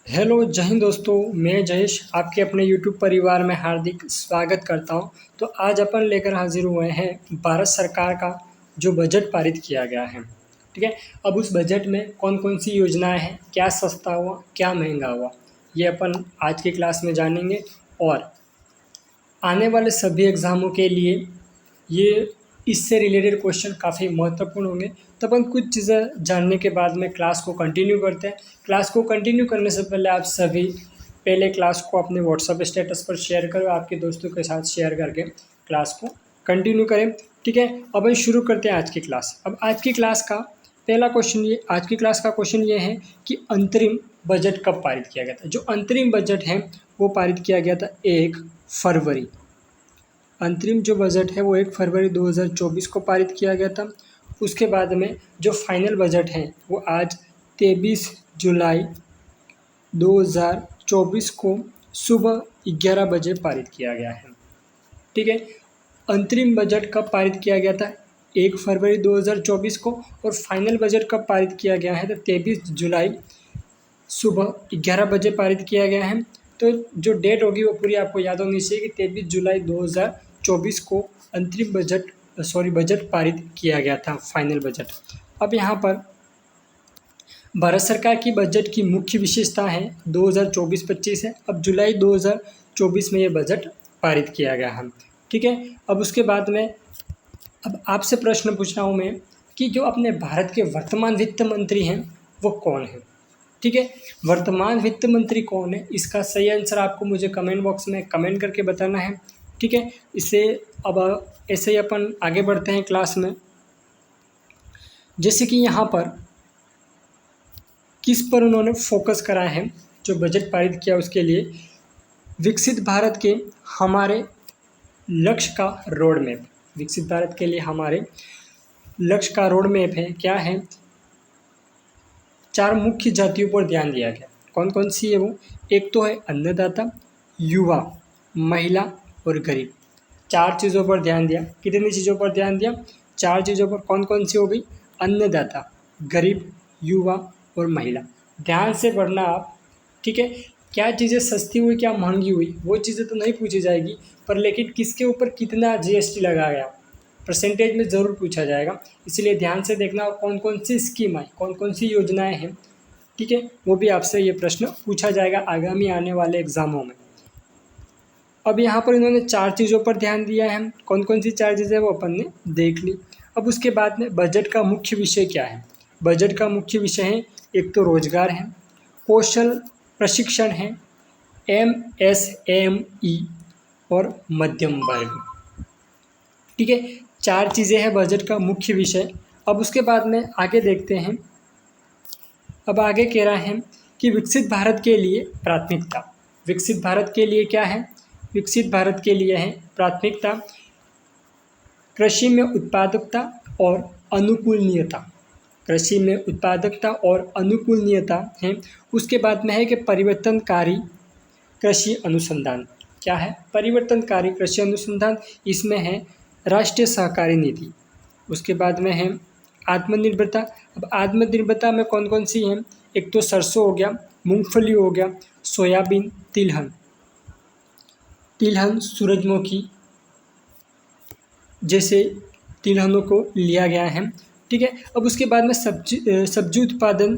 Hello जय हिंद दोस्तों। मैं जयेश आपके अपने यूट्यूब परिवार में हार्दिक स्वागत करता हूं। तो आज अपन लेकर हाजिर हुए हैं भारत सरकार का जो बजट पारित किया गया है। ठीक है। अब उस बजट में कौन कौन सी योजनाएं हैं, क्या सस्ता हुआ क्या महंगा हुआ, ये अपन आज की क्लास में जानेंगे। और आने वाले सभी एग्ज़ामों के लिए ये इससे रिलेटेड क्वेश्चन काफ़ी महत्वपूर्ण होंगे। तो अपन कुछ चीज़ें जानने के बाद में क्लास को कंटिन्यू करते हैं। क्लास को कंटिन्यू करने से पहले आप सभी पहले क्लास को अपने व्हाट्सएप स्टेटस पर शेयर करो, आपके दोस्तों के साथ शेयर करके क्लास को कंटिन्यू करें। ठीक है। अपन शुरू करते हैं आज की क्लास। अब आज की क्लास का पहला क्वेश्चन ये आज की क्लास का क्वेश्चन ये है कि अंतरिम बजट कब पारित किया गया था। जो अंतरिम बजट है वो पारित किया गया था 1 फरवरी। अंतरिम जो बजट है वो 1 फरवरी 2024 को पारित किया गया था। उसके बाद में जो फाइनल बजट है वो आज 23 जुलाई 2024 को सुबह 11 बजे पारित किया गया है। ठीक है। अंतरिम बजट कब पारित किया गया था? 1 फरवरी 2024 को। और फाइनल बजट कब पारित किया गया है? तो 23 जुलाई सुबह 11 बजे पारित किया गया है। तो जो डेट होगी वो पूरी आपको याद होनी चाहिए कि 23 जुलाई 2024 को अंतरिम बजट पारित किया गया था, फाइनल बजट। अब यहाँ पर भारत सरकार की बजट की मुख्य विशेषता है 2024-25 है। अब जुलाई 2024 में ये बजट पारित किया गया है। ठीक है। अब उसके बाद में अब आपसे प्रश्न पूछ रहा हूँ मैं कि जो अपने भारत के वर्तमान वित्त मंत्री हैं वो कौन है। ठीक है। वर्तमान वित्त मंत्री कौन है, इसका सही आंसर आपको मुझे कमेंट बॉक्स में कमेंट करके बताना है। ठीक है। इसे अब ऐसे ही अपन आगे बढ़ते हैं क्लास में। जैसे कि यहाँ पर किस पर उन्होंने फोकस करा है जो बजट पारित किया उसके लिए, विकसित भारत के हमारे लक्ष्य का रोड मैप। विकसित भारत के लिए हमारे लक्ष्य का रोड मैप है, क्या है? 4 मुख्य जातियों पर ध्यान दिया गया। कौन कौन सी है वो? एक तो है अन्नदाता, युवा, महिला और गरीब। 4 चीज़ों पर ध्यान दिया। कितनी चीज़ों पर ध्यान दिया? 4 चीज़ों पर। कौन कौन सी हो गई? अन्नदाता, गरीब, युवा और महिला। ध्यान से पढ़ना आप। ठीक है। क्या चीज़ें सस्ती हुई क्या महंगी हुई वो चीज़ें तो नहीं पूछी जाएगी, पर लेकिन किसके ऊपर कितना जीएसटी लगाया गया परसेंटेज में ज़रूर पूछा जाएगा। इसलिए ध्यान से देखना। और कौन कौन सी स्कीम आई, कौन कौन सी योजनाएं हैं, ठीक है, वो भी आपसे ये प्रश्न पूछा जाएगा आगामी आने वाले एग्जामों में। अब यहाँ पर इन्होंने 4 चीज़ों पर ध्यान दिया है। कौन कौन सी 4 चीज़ें वो अपन ने देख ली। अब उसके बाद में बजट का मुख्य विषय क्या है? बजट का मुख्य विषय है, एक तो रोजगार है, कौशल प्रशिक्षण है, एमएसएमई और मध्यम वर्ग। ठीक है। 4 चीज़ें हैं बजट का मुख्य विषय। अब उसके बाद में आगे देखते हैं। अब आगे कह रहा है कि विकसित भारत के लिए प्राथमिकता। विकसित भारत के लिए क्या है? विकसित भारत के लिए है प्राथमिकता कृषि में उत्पादकता और अनुकूलनीयता। कृषि में उत्पादकता और अनुकूलनीयता है। उसके बाद में है कि परिवर्तनकारी कृषि अनुसंधान। क्या है? परिवर्तनकारी कृषि अनुसंधान। इसमें है राष्ट्रीय सहकारी नीति। उसके बाद में है आत्मनिर्भरता। अब आत्मनिर्भरता में कौन कौन सी हैं? एक तो सरसों हो गया, मूंगफली हो गया, सोयाबीन, तिलहन, सूरजमुखी जैसे तिलहनों को लिया गया है। ठीक है। अब उसके बाद में सब्जी उत्पादन,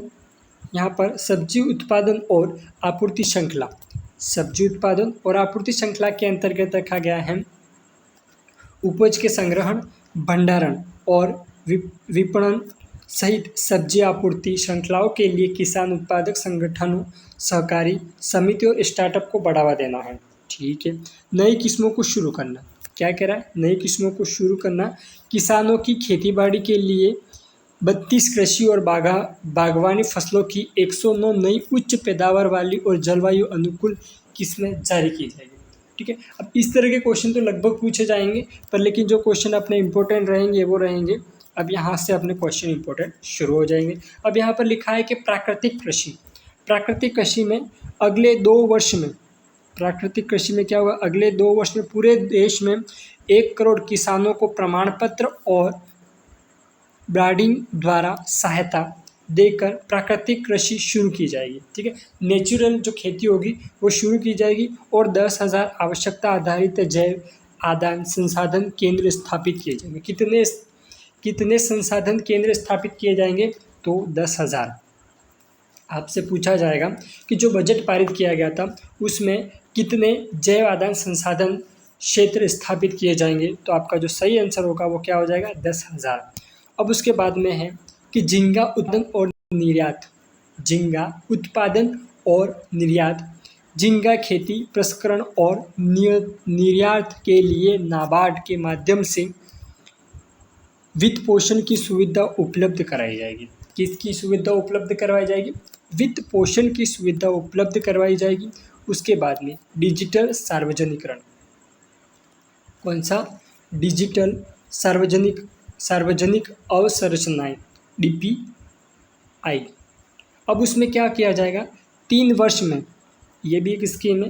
यहाँ पर सब्जी उत्पादन और आपूर्ति श्रृंखला। सब्जी उत्पादन और आपूर्ति श्रृंखला के अंतर्गत रखा गया है उपज के संग्रहण, भंडारण और विपणन सहित सब्जी आपूर्ति श्रृंखलाओं के लिए किसान उत्पादक संगठनों, सहकारी समितियों और स्टार्टअप को बढ़ावा देना है। ठीक है। नई किस्मों को शुरू करना। क्या कह रहा है? नई किस्मों को शुरू करना। किसानों की खेतीबाड़ी के लिए 32 कृषि और बागवानी फसलों की 109 नई उच्च पैदावार वाली और जलवायु अनुकूल किस्में जारी की जाएगी। ठीक है। अब इस तरह के क्वेश्चन तो लगभग पूछे जाएंगे, पर लेकिन जो क्वेश्चन अपने इंपॉर्टेंट रहेंगे वो रहेंगे। अब यहाँ से अपने क्वेश्चन इंपॉर्टेंट शुरू हो जाएंगे। अब यहाँ पर लिखा है कि प्राकृतिक कृषि। प्राकृतिक कृषि में अगले 2 वर्ष में प्राकृतिक कृषि में क्या होगा? अगले 2 वर्ष में पूरे देश में 1 करोड़ किसानों को प्रमाण पत्र और ब्रांडिंग द्वारा सहायता देकर प्राकृतिक कृषि शुरू की जाएगी। ठीक है, नेचुरल जो खेती होगी वो शुरू की जाएगी और 10,000 आवश्यकता आधारित जैव आदान संसाधन केंद्र स्थापित किए जाएंगे। कितने कितने संसाधन केंद्र स्थापित किए जाएंगे? तो 10,000। आपसे पूछा जाएगा कि जो बजट पारित किया गया था उसमें कितने जैव आदान संसाधन क्षेत्र स्थापित किए जाएंगे, तो आपका जो सही आंसर होगा वो क्या हो जाएगा? 10,000। अब उसके बाद में है कि झींगा उत्पादन और निर्यात। झींगा उत्पादन और निर्यात। झींगा खेती प्रसंस्करण और निर्यात के लिए नाबार्ड के माध्यम से वित्त पोषण की सुविधा उपलब्ध कराई जाएगी। किसकी सुविधा उपलब्ध करवाई जाएगी? वित्त पोषण की सुविधा उपलब्ध करवाई जाएगी। उसके बाद में डिजिटल सार्वजनिकरण। कौन सा? डिजिटल सार्वजनिक अवसंरचनाएं, DPI। अब उसमें क्या किया जाएगा? 3 वर्ष में, ये भी एक स्कीम है,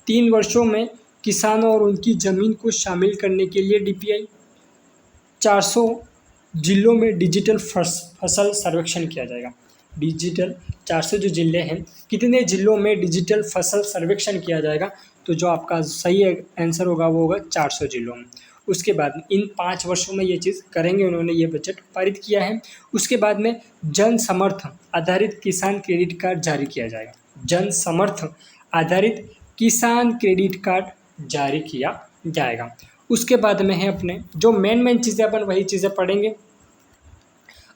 3 वर्षों में किसानों और उनकी ज़मीन को शामिल करने के लिए DPI। 400 जिलों में डिजिटल फसल सर्वेक्षण किया जाएगा। डिजिटल 400 जो जिले हैं, कितने जिलों में डिजिटल फसल सर्वेक्षण किया जाएगा? तो जो आपका सही आंसर होगा वो होगा 400 जिलों में। उसके बाद में इन 5 वर्षों में ये चीज़ करेंगे, उन्होंने ये बजट पारित किया है। उसके बाद में जन समर्थन आधारित किसान क्रेडिट कार्ड जारी किया जाएगा। जन समर्थन आधारित किसान क्रेडिट कार्ड जारी किया जाएगा। उसके बाद में है अपने जो मेन चीज़ें, अपन वही चीज़ें पढ़ेंगे।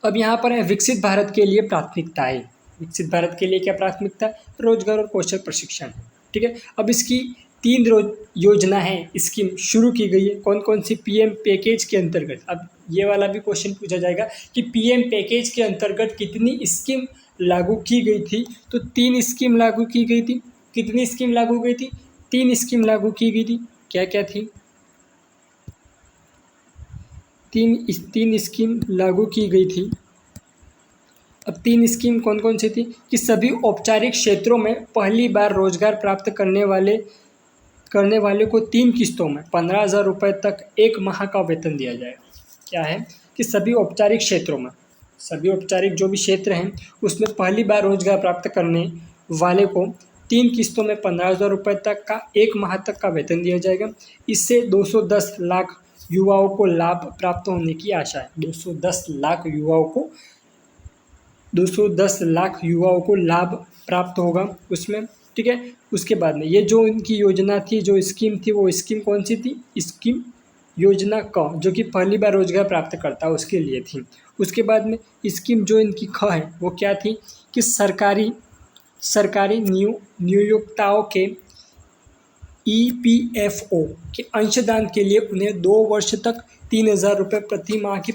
अब यहाँ पर है विकसित भारत के लिए प्राथमिकताएं। विकसित भारत के लिए क्या प्राथमिकता? रोजगार और कौशल प्रशिक्षण। ठीक है, अब इसकी 3 योजना है, स्कीम शुरू की गई है। कौन कौन सी? PM पैकेज के अंतर्गत। अब ये वाला भी क्वेश्चन पूछा जाएगा कि PM पैकेज के अंतर्गत कितनी स्कीम लागू की गई थी? तो 3 स्कीम लागू की गई थी। कितनी स्कीम लागू गई थी? 3 स्कीम लागू की गई थी। क्या क्या थी? तीन स्कीम लागू की गई थी। अब 3 स्कीम कौन कौन सी थी? कि सभी औपचारिक क्षेत्रों में पहली बार रोजगार प्राप्त करने वाले को 3 किस्तों में 15,000 रुपये तक 1 माह का वेतन दिया जाएगा। क्या है? कि सभी औपचारिक क्षेत्रों में, सभी औपचारिक जो भी क्षेत्र हैं उसमें पहली बार रोजगार प्राप्त करने वाले को 3 किस्तों में 15,000 रुपये तक का 1 माह तक का वेतन दिया जाएगा। इससे 210 लाख युवाओं को लाभ प्राप्त होने की आशा है। 210 लाख युवाओं को लाभ प्राप्त होगा उसमें। ठीक है, उसके बाद में ये जो इनकी योजना थी, जो स्कीम थी, वो स्कीम कौन सी थी? स्कीम योजना क, जो कि पहली बार रोजगार प्राप्त करता है उसके लिए थी। उसके बाद में स्कीम जो इनकी ख है वो क्या थी? कि सरकारी नियोक्ताओं के EPFO के अंशदान के लिए उन्हें 2 वर्ष तक 3,000 रुपये प्रति माह की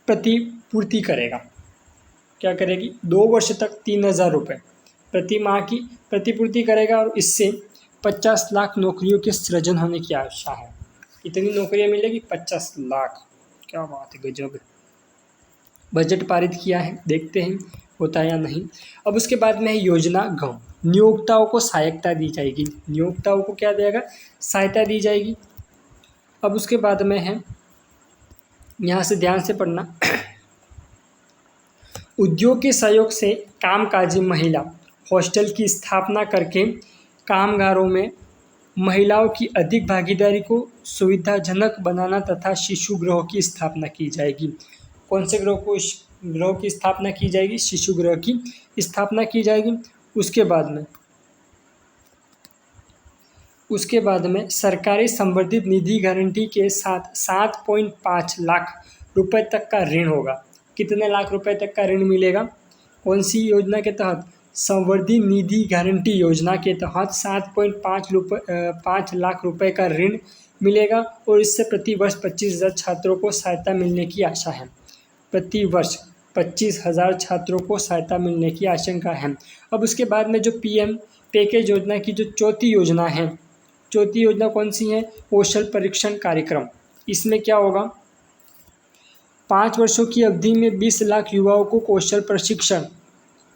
प्रतिपूर्ति करेगा। क्या करेगी? 2 वर्ष तक 3,000 रुपये प्रति माह की प्रतिपूर्ति करेगा और इससे 50 लाख नौकरियों के सृजन होने की आशा है। कितनी नौकरियां मिलेगी? 50 लाख। क्या बात है, गजब। बजट पारित किया है, देखते हैं होता है या नहीं। अब उसके बाद में है योजना ग, नियोक्ताओं को सहायता दी जाएगी। नियोक्ताओं को क्या देगा? सहायता दी जाएगी। अब उसके बाद में है, यहाँ से ध्यान से पढ़ना, उद्योग के सहयोग से कामकाजी महिला हॉस्टल की स्थापना करके कामगारों में महिलाओं की अधिक भागीदारी को सुविधाजनक बनाना तथा शिशु गृह की स्थापना की जाएगी। कौन से गृह की स्थापना की जाएगी? शिशु गृह की स्थापना की जाएगी। उसके बाद में सरकारी संवर्धित निधि गारंटी के साथ 7.5 लाख रुपए तक का ऋण होगा। कितने लाख रुपए तक का ऋण मिलेगा? कौन सी योजना के तहत? संवर्धित निधि गारंटी योजना के तहत 7.5 लाख रुपए का ऋण मिलेगा और इससे प्रति वर्ष 25,000 छात्रों को सहायता मिलने की आशा है। प्रति वर्ष 25,000 छात्रों को सहायता मिलने की आशंका है। अब उसके बाद में जो PM पैकेज योजना की जो चौथी योजना है, चौथी योजना कौन सी है? कौशल परीक्षण कार्यक्रम। इसमें क्या होगा? 5 वर्षों की अवधि में 20 लाख युवाओं को कौशल प्रशिक्षण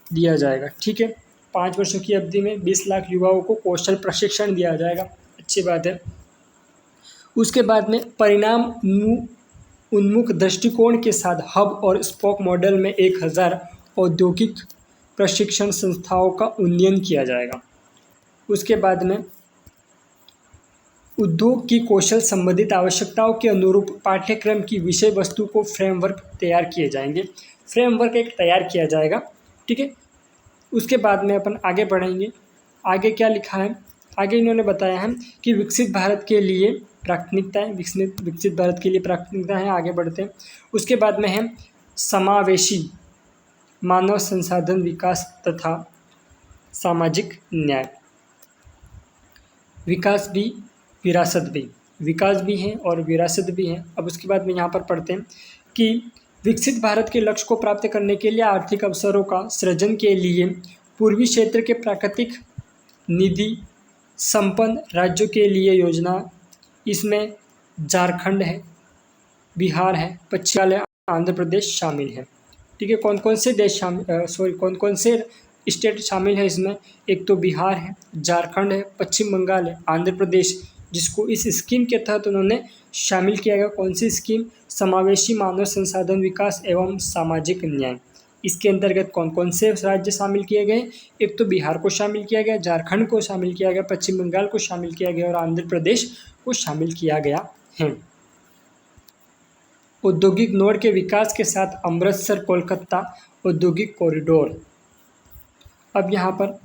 दिया जाएगा। ठीक है, 5 वर्षों की अवधि में 20 लाख युवाओं को कौशल प्रशिक्षण दिया जाएगा। अच्छी बात है। उसके बाद में उन्मुख दृष्टिकोण के साथ हब और स्पोक मॉडल में 1000 औद्योगिक प्रशिक्षण संस्थाओं का उन्नयन किया जाएगा। उसके बाद में उद्योग की कौशल संबंधित आवश्यकताओं के अनुरूप पाठ्यक्रम की विषय वस्तु को फ्रेमवर्क तैयार किए जाएंगे। फ्रेमवर्क एक तैयार किया जाएगा, ठीक है। उसके बाद में अपन आगे बढ़ेंगे। आगे क्या लिखा है, आगे इन्होंने बताया है कि विकसित भारत के लिए प्राथमिकताएं, विकसित भारत के लिए प्राथमिकता है। आगे बढ़ते हैं। उसके बाद में है समावेशी मानव संसाधन विकास तथा सामाजिक न्याय। विकास भी विरासत भी, विकास भी है और विरासत भी है। अब उसके बाद में यहाँ पर पढ़ते हैं कि विकसित भारत के लक्ष्य को प्राप्त करने के लिए आर्थिक अवसरों का सृजन के लिए पूर्वी क्षेत्र के प्राकृतिक निधि संपन्न राज्यों के लिए योजना, इसमें झारखंड है, बिहार है, पश्चिम बंगाल है, आंध्र प्रदेश शामिल है, ठीक है। कौन कौन से देश कौन कौन से स्टेट शामिल है इसमें? एक तो बिहार है, झारखंड है, पश्चिम बंगाल है, आंध्र प्रदेश, जिसको इस स्कीम के तहत उन्होंने शामिल किया गया। कौन सी स्कीम? समावेशी मानव संसाधन विकास एवं सामाजिक न्याय। इसके अंतर्गत कौन कौन से राज्य शामिल किए गए? एक तो बिहार को शामिल किया गया, झारखंड को शामिल किया गया, पश्चिम बंगाल को शामिल किया गया और आंध्र प्रदेश को शामिल किया गया है। औद्योगिक नोड के विकास के साथ अमृतसर कोलकाता औद्योगिक कॉरिडोर। अब यहाँ पर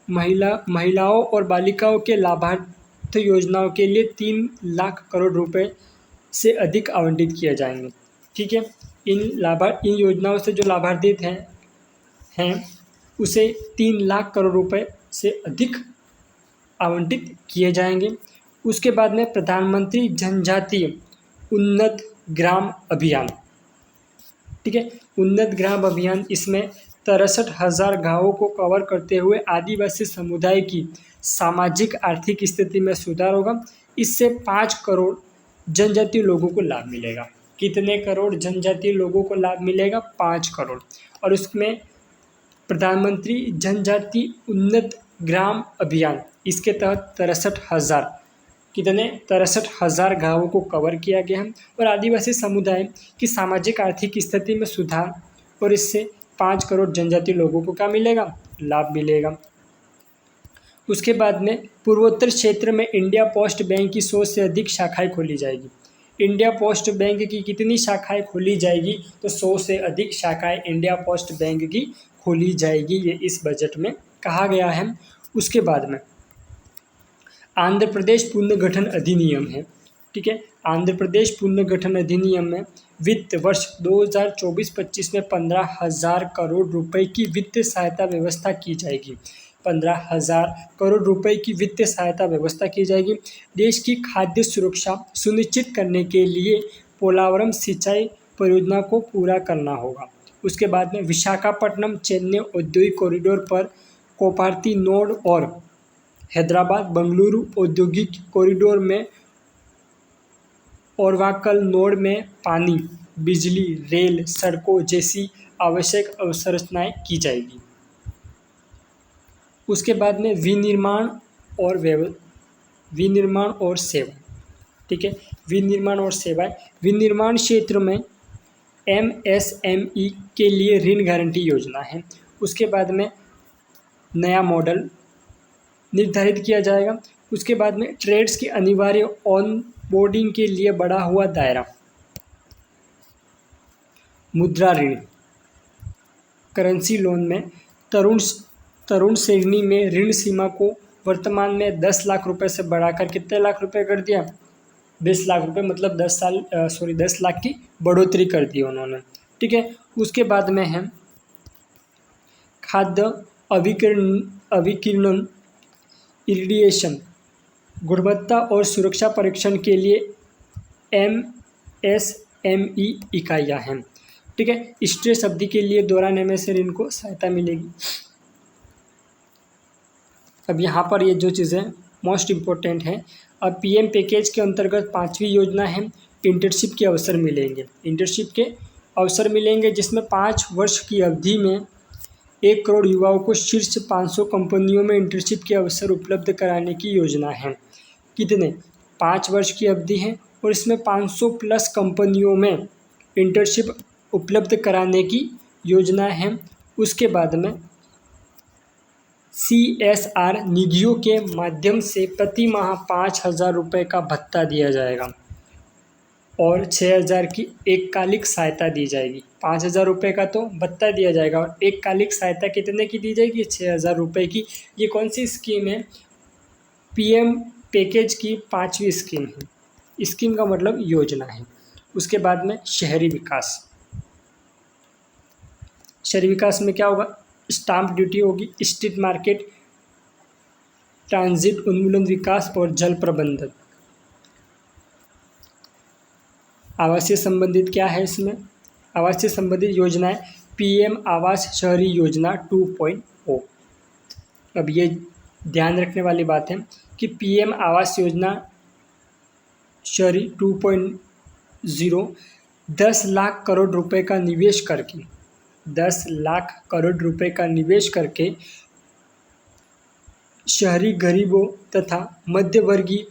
महिलाओं और बालिकाओं के लाभार्थ योजनाओं के लिए 3 लाख करोड़ रुपए से अधिक आवंटित किए जाएंगे, ठीक है। इन योजनाओं से जो लाभान्वित हैं उसे 3 लाख करोड़ रुपए से अधिक आवंटित किए जाएंगे। उसके बाद में प्रधानमंत्री जनजातीय उन्नत ग्राम अभियान, ठीक है। उन्नत ग्राम अभियान, इसमें 63,000 गाँवों को कवर करते हुए आदिवासी समुदाय की सामाजिक आर्थिक स्थिति में सुधार होगा। इससे 5 करोड़ जनजातीय लोगों को लाभ मिलेगा। कितने करोड़ जनजातीय लोगों को लाभ मिलेगा? 5 करोड़। और उसमें प्रधानमंत्री जनजातीय उन्नत ग्राम अभियान, इसके तहत 63,000 63,000 गाँवों को कवर किया गया है और आदिवासी समुदाय की सामाजिक आर्थिक स्थिति में सुधार, और इससे 5 करोड़ जनजातीय लोगों को क्या मिलेगा? लाभ मिलेगा। उसके बाद में पूर्वोत्तर क्षेत्र में इंडिया पोस्ट बैंक की 100 से अधिक शाखाएं खोली जाएगी। इंडिया पोस्ट बैंक की कितनी शाखाएं खोली जाएगी? तो 100 से अधिक शाखाएं इंडिया पोस्ट बैंक की खोली जाएगी, ये इस बजट में कहा गया है। उसके बाद में आंध्र प्रदेश पुनर्गठन अधिनियम है, ठीक है। आंध्र प्रदेश पुनर्गठन अधिनियम में वित्त वर्ष 2024-25 में 15,000 करोड़ रुपए की वित्तीय सहायता व्यवस्था की जाएगी। 15,000 करोड़ रुपए की वित्तीय सहायता व्यवस्था की जाएगी। देश की खाद्य सुरक्षा सुनिश्चित करने के लिए पोलावरम सिंचाई परियोजना को पूरा करना होगा। उसके बाद में विशाखापट्टनम चेन्नई औद्योगिक कॉरिडोर पर कोपार्ती नोड और हैदराबाद बेंगलुरु औद्योगिक कॉरिडोर में ओरवाकल नोड में पानी, बिजली, रेल, सड़कों जैसी आवश्यक अवसंरचनाएं की जाएगी। उसके बाद में विनिर्माण और सेवा, ठीक है। विनिर्माण और सेवाएं, विनिर्माण क्षेत्र में MSME के लिए ऋण गारंटी योजना है। उसके बाद में नया मॉडल निर्धारित किया जाएगा। उसके बाद में ट्रेड्स की अनिवार्य ऑन बोर्डिंग के लिए बढ़ा हुआ दायरा, मुद्रा ऋण, करेंसी लोन में तरुण श्रेणी में ऋण सीमा को वर्तमान में 10 लाख रुपए से बढ़ाकर कितने लाख रुपए कर दिया? 20 लाख रुपए, मतलब 10 लाख की बढ़ोतरी कर दी उन्होंने, ठीक है। उसके बाद में है खाद्य अभिकीर्णन इरिडिएशन, गुणवत्ता और सुरक्षा परीक्षण के लिए MSME इकाइयाँ हैं, ठीक है। स्ट्रेस अवधि के लिए दोहराने में से ऋण को सहायता मिलेगी। अब यहाँ पर ये जो चीज़ें मोस्ट इम्पोर्टेंट है। अब PM पैकेज के अंतर्गत 5वीं योजना है इंटर्नशिप के अवसर मिलेंगे। इंटर्नशिप के अवसर मिलेंगे जिसमें 5 वर्ष की अवधि में 1 करोड़ युवाओं को शीर्ष 500 कंपनियों में इंटर्नशिप के अवसर उपलब्ध कराने की योजना है। कितने? 5 वर्ष की अवधि है और इसमें 500 प्लस कंपनियों में इंटर्नशिप उपलब्ध कराने की योजना है। उसके बाद में CSR निधियों के माध्यम से प्रति माह 5,000 रुपये का भत्ता दिया जाएगा और 6,000 की एककालिक सहायता दी जाएगी। 5,000 रुपये का तो भत्ता दिया जाएगा और एककालिक सहायता कितने की दी जाएगी? 6,000 रुपये की। ये कौन सी स्कीम है? PM पैकेज की 5वीं स्कीम है। स्कीम का मतलब योजना है। उसके बाद में शहरी विकास। शहरी विकास में क्या होगा? स्टाम्प ड्यूटी होगी, स्ट्रीट मार्केट, ट्रांजिट उन्मूलन विकास और जल प्रबंधन। आवासीय संबंधित क्या है इसमें? आवासीय संबंधित योजनाएं PM आवास शहरी योजना 2.0। अब ये ध्यान रखने वाली बात है कि PM आवास योजना शहरी 2.0 10 लाख करोड़ रुपए का निवेश करके 10 लाख करोड़ रुपए का निवेश करके शहरी गरीबों तथा मध्यवर्गीय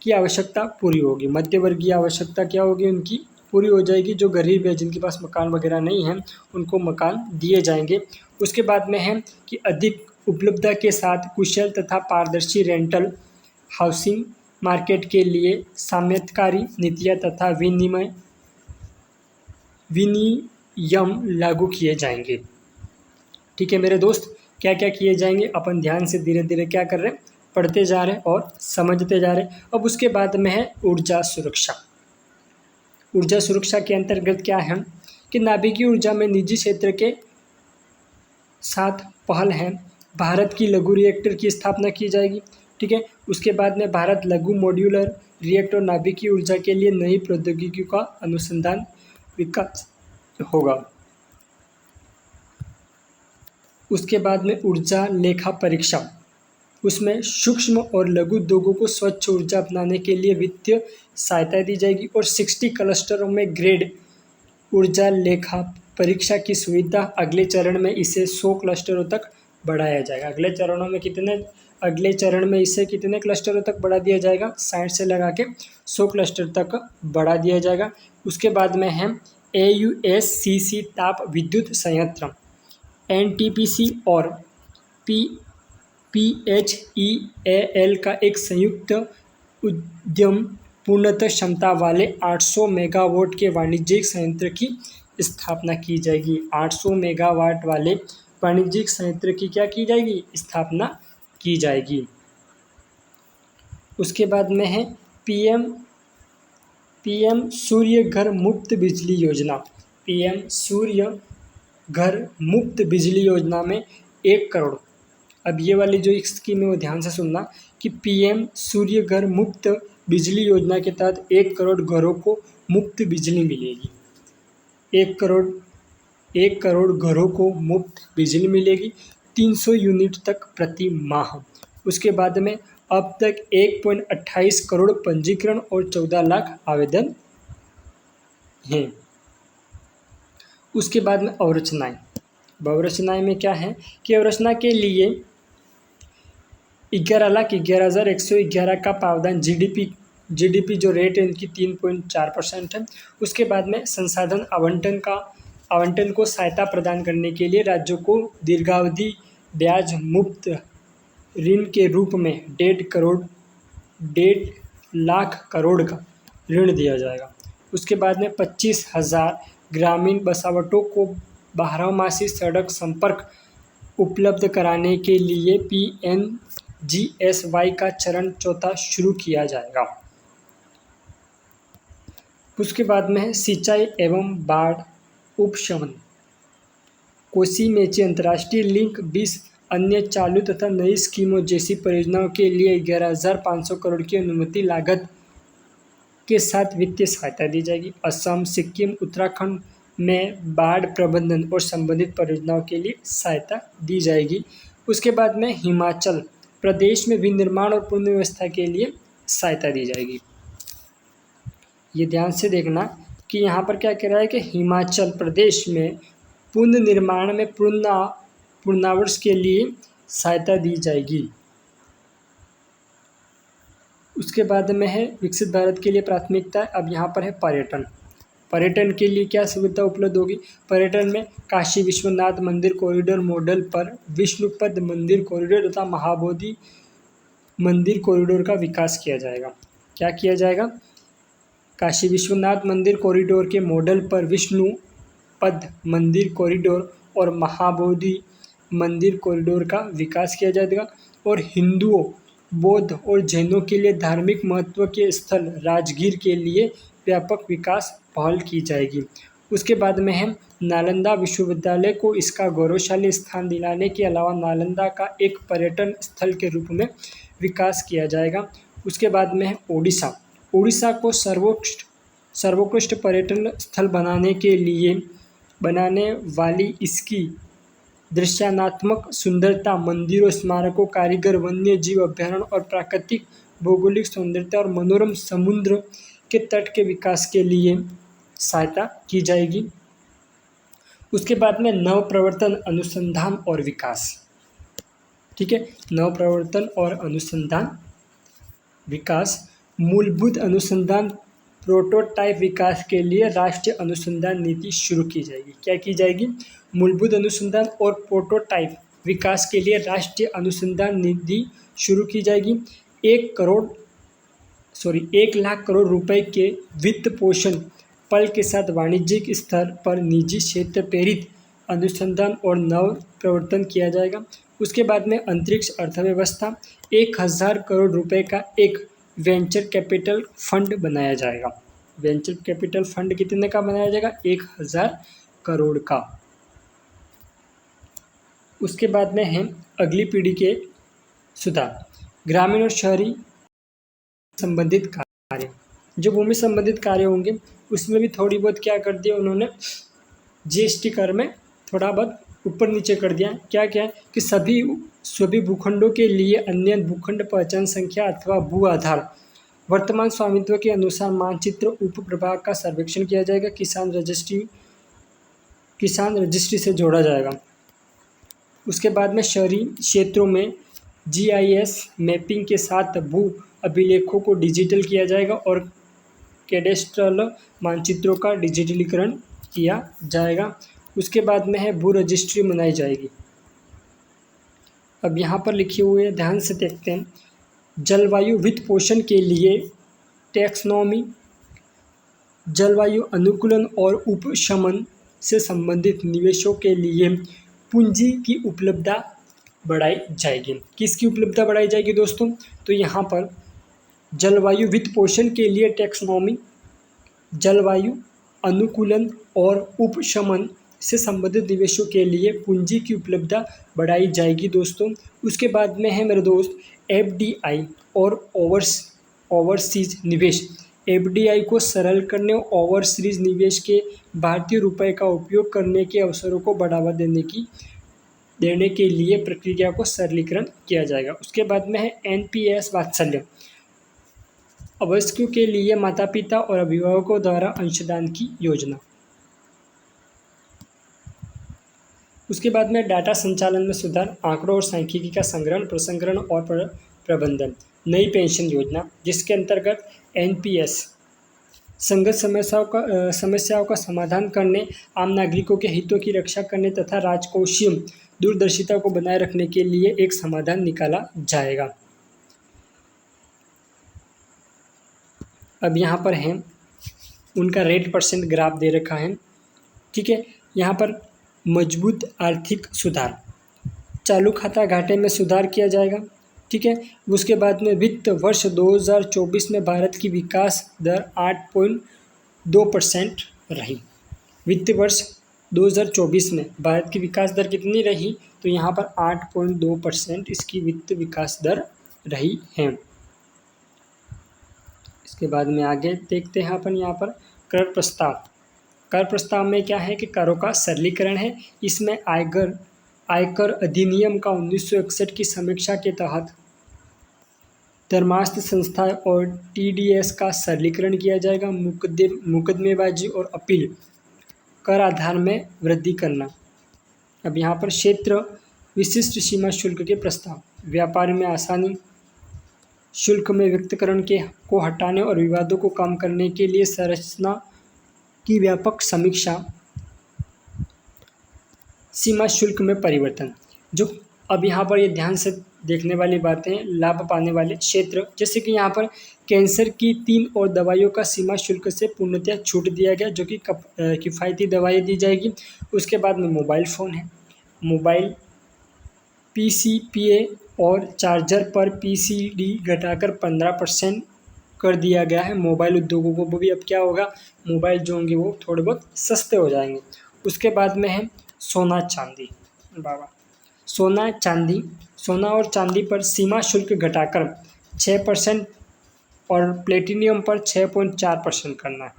की आवश्यकता पूरी होगी। मध्यवर्गीय आवश्यकता क्या होगी? उनकी पूरी हो जाएगी। जो गरीब है, जिनके पास मकान वगैरह नहीं है, उनको मकान दिए जाएंगे। उसके बाद में है कि अधिक उपलब्धता के साथ कुशल तथा पारदर्शी रेंटल हाउसिंग मार्केट के लिए सामयिककारी नीतियाँ तथा विनियम लागू किए जाएंगे। ठीक है मेरे दोस्त, क्या क्या किए जाएंगे अपन ध्यान से धीरे धीरे क्या कर रहे हैं, पढ़ते जा रहे हैं और समझते जा रहे हैं। अब उसके बाद में है ऊर्जा सुरक्षा। ऊर्जा सुरक्षा के अंतर्गत क्या है कि नाभिकीय ऊर्जा में निजी क्षेत्र के साथ पहल है। भारत की लघु रिएक्टर की स्थापना की जाएगी। ठीक है, उसके बाद में भारत लघु मॉड्यूलर रिएक्टर नाभिकीय ऊर्जा के लिए नई प्रौद्योगिकी का अनुसंधान विकास होगा। उसके बाद में ऊर्जा लेखा परीक्षा, उसमें सूक्ष्म और लघु उद्योगों को स्वच्छ ऊर्जा अपनाने के लिए वित्तीय सहायता दी जाएगी और 60 क्लस्टरों में ग्रेड ऊर्जा लेखा परीक्षा की सुविधा अगले चरण में इसे 100 क्लस्टरों तक बढ़ाया जाएगा। अगले चरण में इसे कितने क्लस्टरों तक बढ़ा दिया जाएगा? 60 से लगा के 100 क्लस्टर तक बढ़ा दिया जाएगा। उसके बाद में है AUSCC ताप विद्युत संयंत्र, NTPC और PHEAL का एक संयुक्त उद्यम पूर्णतः क्षमता वाले 800 मेगावाट के वाणिज्यिक संयंत्र की स्थापना की जाएगी। 800 मेगावाट वाले वाणिज्यिक संयंत्र की क्या की जाएगी? स्थापना की जाएगी। उसके बाद में है PM सूर्य घर मुफ्त बिजली योजना। PM सूर्य घर मुफ्त बिजली योजना में 1 करोड़। अब ये वाली जो स्कीम है वो ध्यान से सुनना कि PM सूर्य घर मुफ्त बिजली योजना के तहत 1 करोड़ घरों को मुफ्त बिजली मिलेगी। 1 करोड़ घरों को मुफ्त बिजली मिलेगी, 300 यूनिट तक प्रति माह। उसके बाद में अब तक 1.28 करोड़ पंजीकरण और 14 लाख आवेदन हैं। उसके बाद में अवरचनाएं। अवरचनाएं में क्या है कि अवरचना के लिए 11,11,111 का प्रावधान GDP जो रेट है उनकी 3.4% है। उसके बाद में संसाधन आवंटन को सहायता प्रदान करने के लिए राज्यों को दीर्घावधि ब्याज मुक्त ऋण के रूप में 1.5 लाख करोड़ का ऋण दिया जाएगा। उसके बाद में 25,000 ग्रामीण बसावटों को 12मासी सड़क संपर्क उपलब्ध कराने के लिए PNGSY का चरण 4 शुरू किया जाएगा। उसके बाद में है सिंचाई एवं बाढ़ उपशमन। कोसी मेची अंतर्राष्ट्रीय लिंक 20 अन्य चालू तथा नई स्कीमों जैसी परियोजनाओं के लिए 11,500 करोड़ की अनुमति लागत के साथ वित्तीय सहायता दी जाएगी। असम, सिक्किम, उत्तराखंड में बाढ़ प्रबंधन और संबंधित परियोजनाओं के लिए सहायता दी जाएगी। उसके बाद में हिमाचल प्रदेश में विनिर्माण और पुनर्व्यवस्था के लिए सहायता दी जाएगी। ये ध्यान से देखना कि यहाँ पर क्या कह रहा है कि हिमाचल प्रदेश में पुनर्निर्माण में पुनरावास के लिए सहायता दी जाएगी। उसके बाद में है विकसित भारत के लिए प्राथमिकता। अब यहाँ पर है पर्यटन। पर्यटन के लिए क्या सुविधा उपलब्ध होगी? पर्यटन में काशी विश्वनाथ मंदिर कॉरिडोर मॉडल पर विष्णुपद मंदिर कॉरिडोर तथा महाबोधि मंदिर कॉरिडोर का विकास किया जाएगा। क्या किया जाएगा? काशी विश्वनाथ मंदिर कॉरिडोर के मॉडल पर विष्णुपद मंदिर कॉरिडोर और महाबोधि मंदिर कॉरिडोर का विकास किया जाएगा। और हिंदुओं, बौद्ध और जैनों के लिए धार्मिक महत्व के स्थल राजगीर के लिए व्यापक विकास पहल की जाएगी। उसके बाद में है नालंदा विश्वविद्यालय को इसका गौरवशाली स्थान दिलाने के अलावा नालंदा का एक पर्यटन स्थल के रूप में विकास किया जाएगा। उसके बाद में है ओडिशा। ओडिशा को सर्वोत्कृष्ट पर्यटन स्थल बनाने वाली इसकी दृश्यात्मक सुंदरता, मंदिरों, स्मारकों, कारीगर, वन्य जीव अभयारण्य और प्राकृतिक भौगोलिक सौंदर्यता और मनोरम समुद्र के तट के विकास के लिए सहायता की जाएगी। उसके बाद में नवप्रवर्तन, अनुसंधान और विकास। ठीक है, नवप्रवर्तन और अनुसंधान विकास। मूलभूत अनुसंधान प्रोटोटाइप विकास के लिए राष्ट्रीय अनुसंधान नीति शुरू की जाएगी। क्या की जाएगी? मूलभूत अनुसंधान और प्रोटोटाइप विकास के लिए राष्ट्रीय अनुसंधान नीति शुरू की जाएगी। 1 लाख करोड़ रुपए के वित्त पोषण पल के साथ वाणिज्यिक स्तर पर निजी क्षेत्र प्रेरित अनुसंधान और नव प्रवर्तन किया जाएगा। उसके बाद में अंतरिक्ष अर्थव्यवस्था, 1000 करोड़ रुपए का एक वेंचर कैपिटल फंड बनाया जाएगा। वेंचर कैपिटल फंड कितने का बनाया जाएगा? 1000 करोड़ का। उसके बाद में है अगली पीढ़ी के सुधार, ग्रामीण और शहरी संबंधित कार्य। जो भूमि संबंधित कार्य होंगे उसमें भी थोड़ी बहुत क्या कर दिया उन्होंने, जीएसटी कर में थोड़ा बहुत ऊपर नीचे कर दिया। क्या क्या है कि सभी भूखंडों के लिए अन्य भूखंड पहचान संख्या अथवा भू आधार वर्तमान स्वामित्व के अनुसार मानचित्र उप प्रभाग का सर्वेक्षण किया जाएगा। किसान रजिस्ट्री से जोड़ा जाएगा। उसके बाद में शहरी क्षेत्रों में जीआईएस मैपिंग के साथ भू अभिलेखों को डिजिटल किया जाएगा और कैडेस्ट्रल मानचित्रों का डिजिटलीकरण किया जाएगा। उसके बाद में है भू रजिस्ट्री बनाई जाएगी। अब यहाँ पर लिखे हुए हैं, ध्यान से देखते हैं। जलवायु वित्त पोषण के लिए टैक्सोनॉमी, जलवायु अनुकूलन और उपशमन से संबंधित निवेशों के लिए पूंजी की उपलब्धता बढ़ाई जाएगी। किसकी उपलब्धता बढ़ाई जाएगी दोस्तों? तो यहाँ पर जलवायु वित्त पोषण के लिए टैक्सोनॉमी, जलवायु अनुकूलन और उपशमन से संबंधित निवेशों के लिए पूंजी की उपलब्धता बढ़ाई जाएगी दोस्तों। उसके बाद में है मेरे दोस्त एफडीआई और ओवरसीज निवेश। एफडीआई को सरल करने और ओवरसीज निवेश के भारतीय रुपये का उपयोग करने के अवसरों को बढ़ावा देने के लिए प्रक्रिया को सरलीकरण किया जाएगा। उसके बाद में है एनपीएस वात्सल्य, अवयस्कों के लिए माता पिता और अभिभावकों द्वारा अंशदान की योजना। उसके बाद में डाटा संचालन में सुधार, आंकड़ों और सांख्यिकी का संग्रहण, प्रसंस्करण और प्रबंधन। नई पेंशन योजना जिसके अंतर्गत एनपीएस संगत समस्याओं का समाधान करने, आम नागरिकों के हितों की रक्षा करने तथा राजकोषीय दूरदर्शिता को बनाए रखने के लिए एक समाधान निकाला जाएगा। अब यहाँ पर है उनका रेट परसेंट ग्राफ दे रखा है। ठीक है, यहाँ पर मजबूत आर्थिक सुधार, चालू खाता घाटे में सुधार किया जाएगा। ठीक है, उसके बाद में वित्त वर्ष 2024 में भारत की विकास दर 8.2% रही। वित्त वर्ष 2024 में भारत की विकास दर कितनी रही? तो यहाँ पर 8.2% इसकी वित्त विकास दर रही है। इसके बाद में आगे देखते हैं अपन यहाँ पर कर प्रस्ताव। कर प्रस्ताव में क्या है कि करों का सरलीकरण है। इसमें आयकर अधिनियम का 1961 की समीक्षा के तहत धर्मास्थ संस्थाएं और टीडीएस का सरलीकरण किया जाएगा। मुकदमेबाजी और अपील, कर आधार में वृद्धि करना। अब यहाँ पर क्षेत्र विशिष्ट सीमा शुल्क के प्रस्ताव, व्यापार में आसानी, शुल्क में व्यक्तिकरण के को हटाने और विवादों को कम करने के लिए संरचना की व्यापक समीक्षा। सीमा शुल्क में परिवर्तन, जो अब यहाँ पर ये ध्यान से देखने वाली बातें हैं। लाभ पाने वाले क्षेत्र, जैसे कि यहाँ पर कैंसर की 3 और दवाइयों का सीमा शुल्क से पूर्णतः छूट दिया गया, जो कि किफ़ायती दवाएं दी जाएगी। उसके बाद में मोबाइल फ़ोन है, मोबाइल पीसीपीए और चार्जर पर पीसीडी घटाकर 15% कर दिया गया है। मोबाइल उद्योगों को भी अब क्या होगा, मोबाइल जो होंगे वो थोड़े बहुत सस्ते हो जाएंगे। उसके बाद में है सोना चांदी। बाबा सोना और चांदी पर सीमा शुल्क घटाकर 6% और प्लेटिनियम पर 6.4% करना है।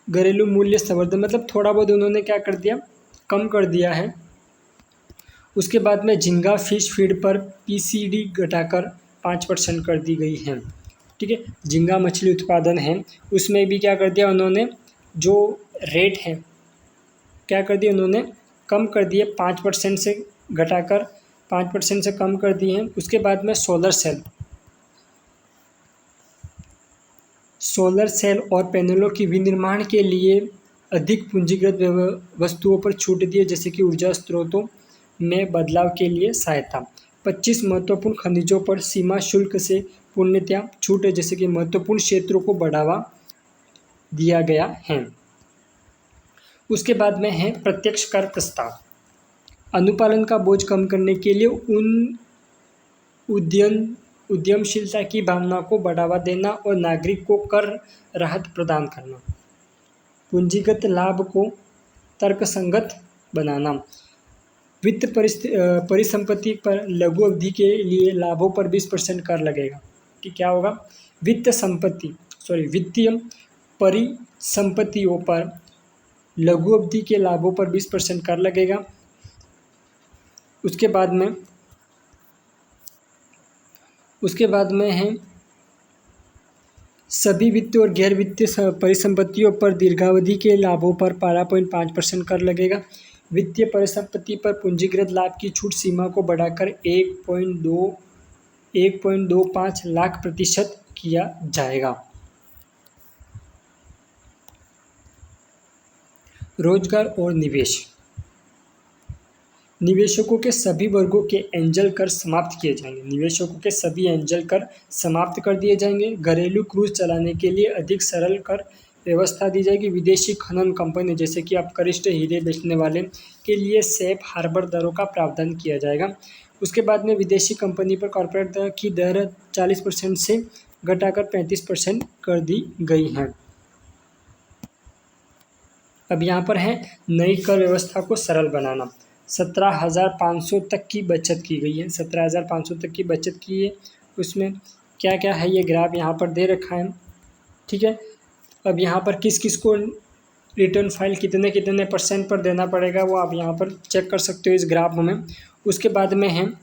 घरेलू मूल्य संवर्धन, मतलब थोड़ा बहुत उन्होंने क्या कर दिया, कम कर दिया है। उसके बाद में झींगा फिश फीड पर पीसीडी घटाकर 5% कर दी गई है। ठीक है, झींगा मछली उत्पादन है, उसमें भी क्या कर दिया उन्होंने, जो रेट है क्या कर दिया उन्होंने, कम कर दिए, 5% से घटाकर 5% से कम कर दिए हैं। उसके बाद में सोलर सेल और पैनलों की विनिर्माण के लिए अधिक पूंजीगत वस्तुओं पर छूट दिए, जैसे कि ऊर्जा स्रोतों में बदलाव के लिए सहायता। 25 महत्वपूर्ण खनिजों पर सीमा शुल्क से पूर्णतः छूट है, जैसे कि महत्वपूर्ण क्षेत्रों को बढ़ावा दिया गया है। उसके बाद में है प्रत्यक्ष कर प्रस्ताव। अनुपालन का बोझ कम करने के लिए उद्यमशीलता की भावना को बढ़ावा देना और नागरिक को कर राहत प्रदान करना। पूंजीगत लाभ को तर्कसंगत बनाना। वित्त परिसंपत्ति पर लघु अवधि के लिए लाभों पर 20% कर लगेगा। कि क्या होगा, वित्तीय परिसंपत्तियों पर लघु अवधि के लाभों पर 20% कर लगेगा। उसके बाद में है सभी वित्तीय और गैर वित्तीय परिसंपत्तियों पर दीर्घावधि के लाभों पर 12.5% कर लगेगा। वित्तीय परिसंपत्ति पर पूंजीगत लाभ की छूट सीमा को बढ़ाकर 1.25 लाख प्रतिशत किया जाएगा। रोजगार और निवेश। निवेशकों के सभी वर्गों के एंजल कर समाप्त किए जाएंगे। निवेशकों के सभी एंजल कर समाप्त कर दिए जाएंगे। घरेलू क्रूज चलाने के लिए अधिक सरल कर व्यवस्था दी जाएगी। विदेशी खनन कंपनी, जैसे कि अपकरिष्ट हीरे बेचने वाले के लिए सेफ हार्बर दरों का प्रावधान किया जाएगा। उसके बाद में विदेशी कंपनी पर कॉर्पोरेट दर की दर 40% से घटाकर 35% कर दी गई है। अब यहाँ पर है नई कर व्यवस्था को सरल बनाना। 17,500 तक की बचत की गई है। 17,500 तक की बचत की है। उसमें क्या क्या है ये ग्राफ यहाँ पर दे रखा है। ठीक है, अब यहाँ पर किस किस को रिटर्न फाइल कितने कितने % पर देना पड़ेगा वो आप यहाँ पर चेक कर सकते हो इस ग्राफ में। उसके बाद में है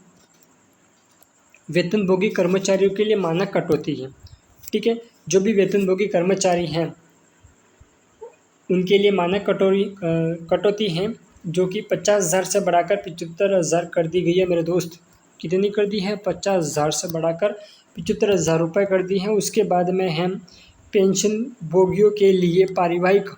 वेतनभोगी कर्मचारियों के लिए मानक कटौती है। ठीक है, जो भी वेतनभोगी कर्मचारी हैं उनके लिए मानक कटौती है, जो कि 50,000 से बढ़ाकर 75,000 कर दी गई है मेरे दोस्त। कितनी कर दी है, 50,000 से बढ़ाकर 75,000 रुपये कर दी है। उसके बाद में है पेंशन भोगियों के लिए पारिवारिक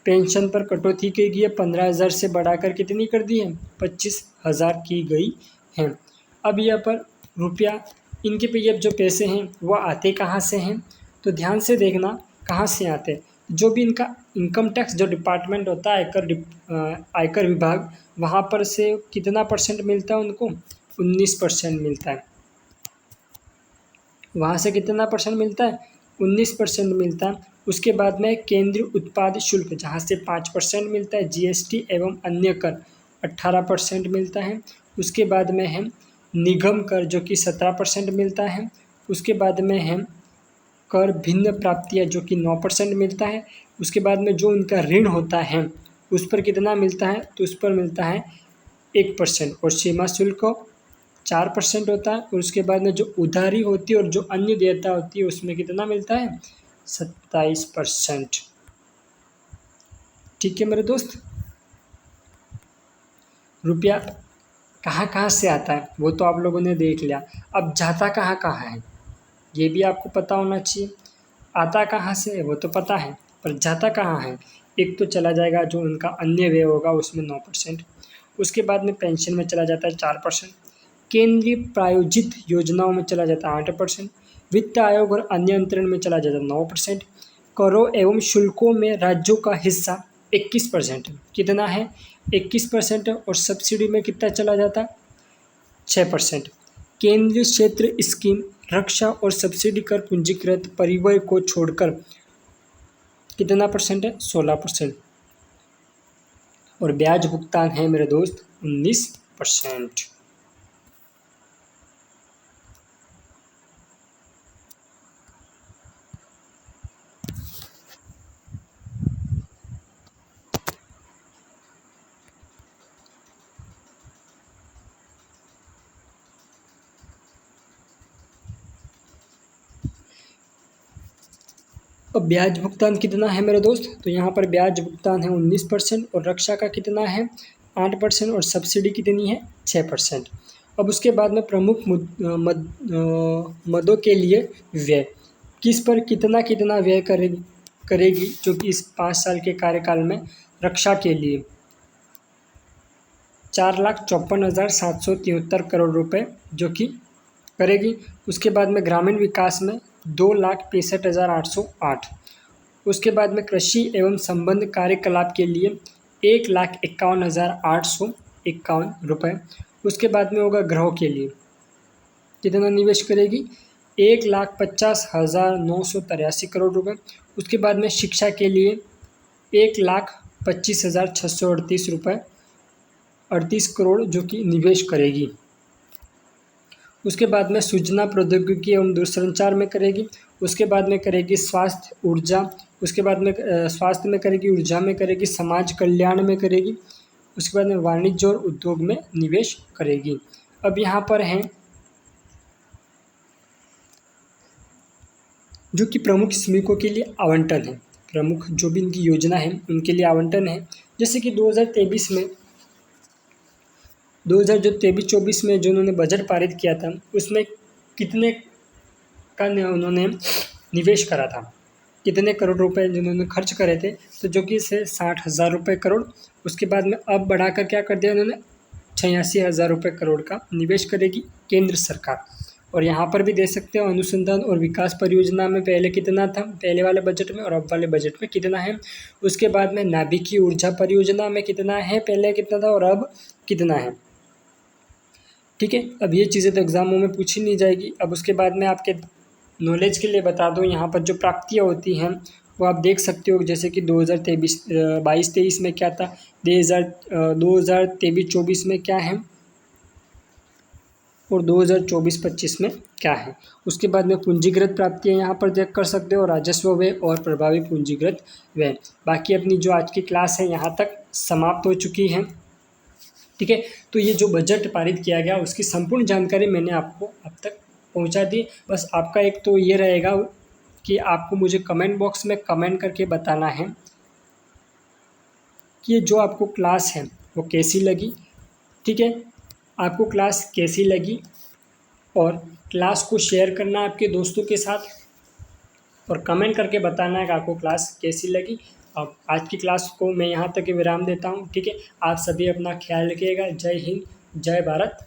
पेंशन पर कटौती की गई है। 15,000 से बढ़ाकर कितनी कर दी है, 25,000 की गई है। अब यहाँ पर रुपया, इनके पे अब जो पैसे हैं वो आते कहाँ से हैं, तो ध्यान से देखना कहाँ से आते हैं। जो भी इनका इनकम टैक्स जो डिपार्टमेंट होता है, आयकर विभाग, वहाँ पर से कितना % मिलता है उनको, 19% मिलता है। वहाँ से कितना % मिलता है, 19% मिलता है। उसके बाद में केंद्रीय उत्पाद शुल्क, जहाँ से 5% मिलता है। जीएसटी एवं अन्य कर 18% मिलता है। उसके बाद में है निगम कर, जो कि 17% मिलता है। उसके बाद में है कर भिन्न प्राप्तियाँ, जो कि 9% मिलता है। उसके बाद में जो उनका ऋण होता है उस पर कितना मिलता है, तो उस पर मिलता है 1%। और सीमा शुल्क 4% होता है। और उसके बाद में जो उधारी होती है और जो अन्य देयता होती है उसमें कितना मिलता है, 27%। ठीक है मेरे दोस्त, रुपया कहाँ कहाँ से आता है वो तो आप लोगों ने देख लिया। अब जाता कहाँ कहाँ है ये भी आपको पता होना चाहिए। आता कहाँ से है वो तो पता है, पर जाता कहाँ है। एक तो चला जाएगा जो उनका अन्य व्यय होगा उसमें 9%, उसके बाद में पेंशन में चला जाता है 4%, केंद्रीय प्रायोजित योजनाओं में चला जाता है 8%, वित्त आयोग और अन्य अंतरण में चला जाता है 9%, करों एवं शुल्कों में राज्यों का हिस्सा 21% कितना है 21%, और सब्सिडी में कितना चला जाता है 6%। केंद्रीय क्षेत्र स्कीम रक्षा और सब्सिडी कर पूंजीकृत परिव्यय को छोड़कर कितना परसेंट है 16%, और ब्याज भुगतान है मेरे दोस्त 19%। अब ब्याज भुगतान कितना है मेरे दोस्त, तो यहाँ पर ब्याज भुगतान है 19%, और रक्षा का कितना है 8%, और सब्सिडी कितनी है 6%। अब उसके बाद में प्रमुख मदों के लिए व्यय किस पर कितना कितना व्यय करेगी जो कि इस 5 साल के कार्यकाल में रक्षा के लिए 4,54,773 करोड़ रुपए जो कि करेगी। उसके बाद में ग्रामीण विकास में 2,65,808। उसके बाद में कृषि एवं संबंध कार्यकलाप के लिए 1,51,851 रुपये। उसके बाद में होगा गृहों के लिए कितना निवेश करेगी 1,50,983 करोड़ रुपये। उसके बाद में शिक्षा के लिए 1,25,638 रुपये 38 करोड़ जो कि निवेश करेगी। उसके बाद में सूचना प्रौद्योगिकी एवं दूरसंचार में करेगी। उसके बाद में करेगी स्वास्थ्य ऊर्जा। उसके बाद में स्वास्थ्य में करेगी, ऊर्जा में करेगी, समाज कल्याण में करेगी। उसके बाद में वाणिज्य और उद्योग में निवेश करेगी। अब यहाँ पर हैं जो कि प्रमुख श्रमिकों के लिए आवंटन है, प्रमुख जो भी इनकी योजना है उनके लिए आवंटन है। जैसे कि 2023 में 2023-24 में जो उन्होंने बजट पारित किया था उसमें कितने का उन्होंने निवेश करा था, कितने करोड़ रुपए जिन्होंने खर्च करे थे, तो जो कि से 60,000 रुपये करोड़। उसके बाद में अब बढ़ाकर क्या कर दिया उन्होंने 86,000 रुपये करोड़ का निवेश करेगी केंद्र सरकार। और यहाँ पर भी दे सकते हो अनुसंधान और विकास परियोजना में पहले कितना था पहले वाले बजट में और अब वाले बजट में कितना है। उसके बाद में नाभिकीय ऊर्जा परियोजना में कितना है, पहले कितना था और अब कितना है। ठीक है, अब ये चीज़ें तो एग्ज़ामों में पूछी नहीं जाएगी। अब उसके बाद में आपके नॉलेज के लिए बता दूँ यहाँ पर जो प्राप्तियाँ होती हैं वो आप देख सकते हो। जैसे कि 2022-23 में क्या था, 2023-24 में क्या है और 2024-25 में क्या है। उसके बाद में पूंजीगत प्राप्तियाँ यहाँ पर चेक कर सकते हो, राजस्व व्यय और प्रभावी पूंजीगत व्यय। बाकी अपनी जो आज की क्लास है यहाँ तक समाप्त हो चुकी है। ठीक है, तो ये जो बजट पारित किया गया उसकी संपूर्ण जानकारी मैंने आपको अब तक पहुंचा दी। बस आपका एक तो ये रहेगा कि आपको मुझे कमेंट बॉक्स में कमेंट करके बताना है कि ये जो आपको क्लास है वो कैसी लगी। ठीक है, आपको क्लास कैसी लगी और क्लास को शेयर करना आपके दोस्तों के साथ और कमेंट करके बताना है कि आपको क्लास कैसी लगी। अब आज की क्लास को मैं यहाँ तक विराम देता हूँ। ठीक है, आप सभी अपना ख्याल रखिएगा। जय हिंद, जय भारत।